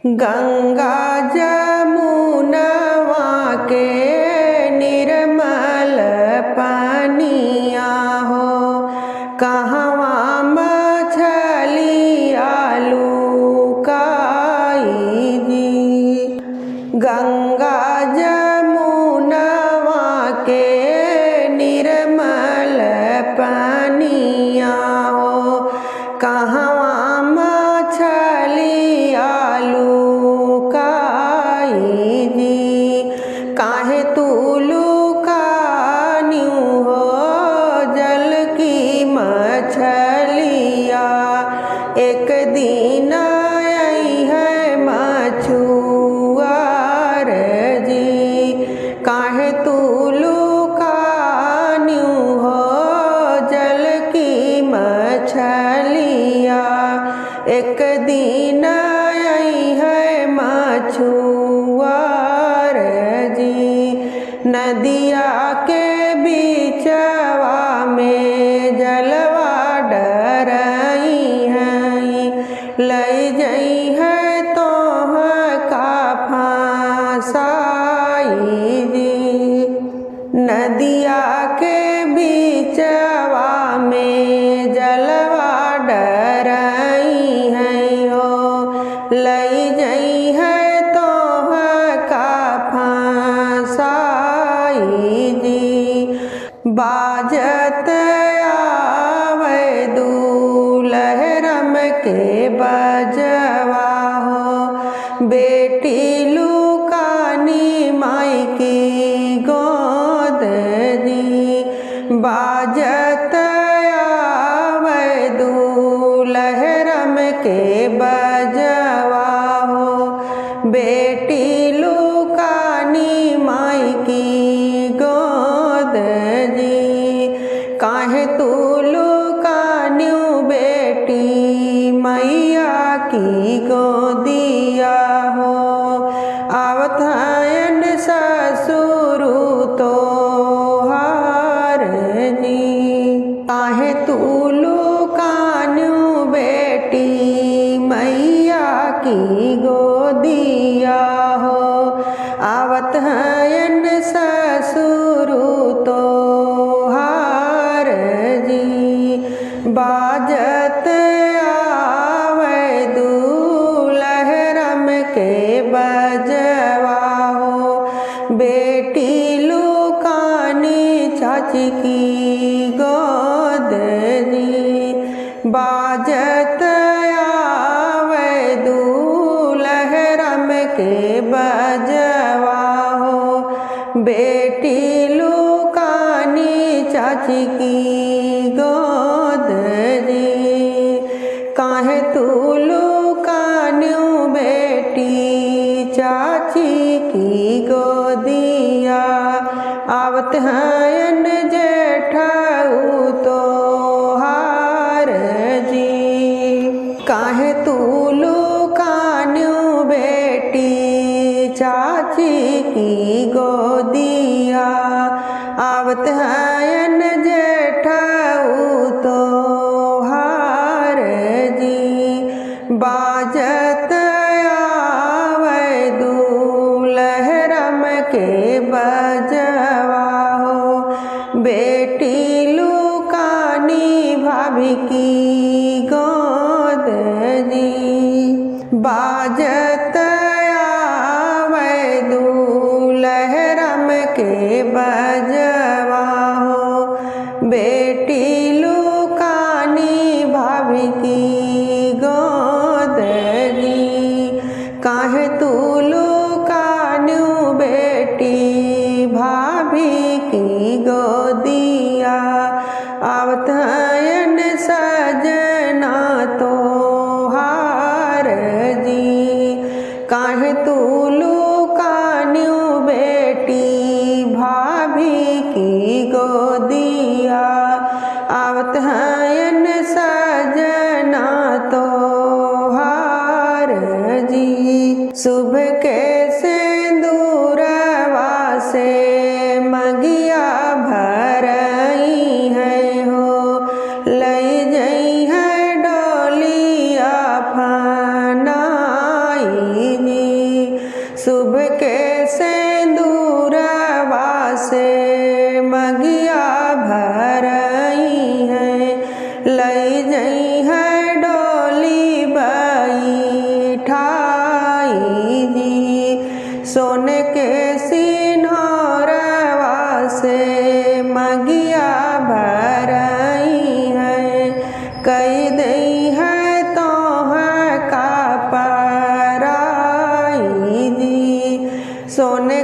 गंगा जमुनवा के निर्मल पानिया हो, कहवा मछलिया लुकाई जी। गंगा जमुनवा के निर्मल पानिया हो, कहवा मछलिया लुकाई जी। काहे तू लुकान्यू हो जल की मछलिया, एक दिन आई है मछुआर जी। काहे तू लुकान्यू हो जल की मछलिया, एक दिन आई है मछुआर जी। नदिया के बीचवा में जलवा डरई हैं, लई जई है तो का फांसाई जी। नदिया के बीचवा में जलवा डरई हैं हो, लई जई है तो का फांसाई जी। बाजत आवे दूल्हरम के बजवा हो, बेटी लुकानी माई की गोद जी। बाजत आवे दूल्हरम के बजवा हो, बेटी लुकानी माई की गोद जी। काहे तू लुकान्यू बेटी मैया की गोदिया हो, आवत हयन ससुरु तो हार जी। काहे तू लुकान्यू बेटी मैया की गोदिया हो, आवत हयन ससुरु तो हार जी। बाजत आवे दूल्हरम के बजवा हो, बेटी लुकानी चाची की गोद जी। बाजत आवे दूल्हरम के बजवा हो, बेटी लुकानी चाची की गोद जी। काहे तू लुकान्यू बेटी चाची की गोदिया, आवत हयन जेठऊ तो हार जी। काहे तू लुकान्यू बेटी चाची की गोदिया, आवत हयन जेठऊ तो हार जी। बाजत आवे दूल्हरम के बजवा हो, बेटी लुकानी भाभी की गोद जी। बाजत आवे दूल्हरम के बजवा हो, बेटी लुकानी भाभी की गोद जी। काहे तू लुकान्यू बेटी भाभी की गोदिया, आवत हयन सजना तो हार जी। काहे तू लुकान्यू बेटी भाभी की गोदिया, आवत हयन सजना तो हार जी। शुभ के सिंदूरवा से मगिया भरई है हो, लई जई है डोलिया फनाई शुभ के सिंदूरवा से मगिया भरई है लई जई है डोली बैठाई जी सोने के सिन्होरवा से मगिया भरई है कई दई है तो है का पराई जी सोने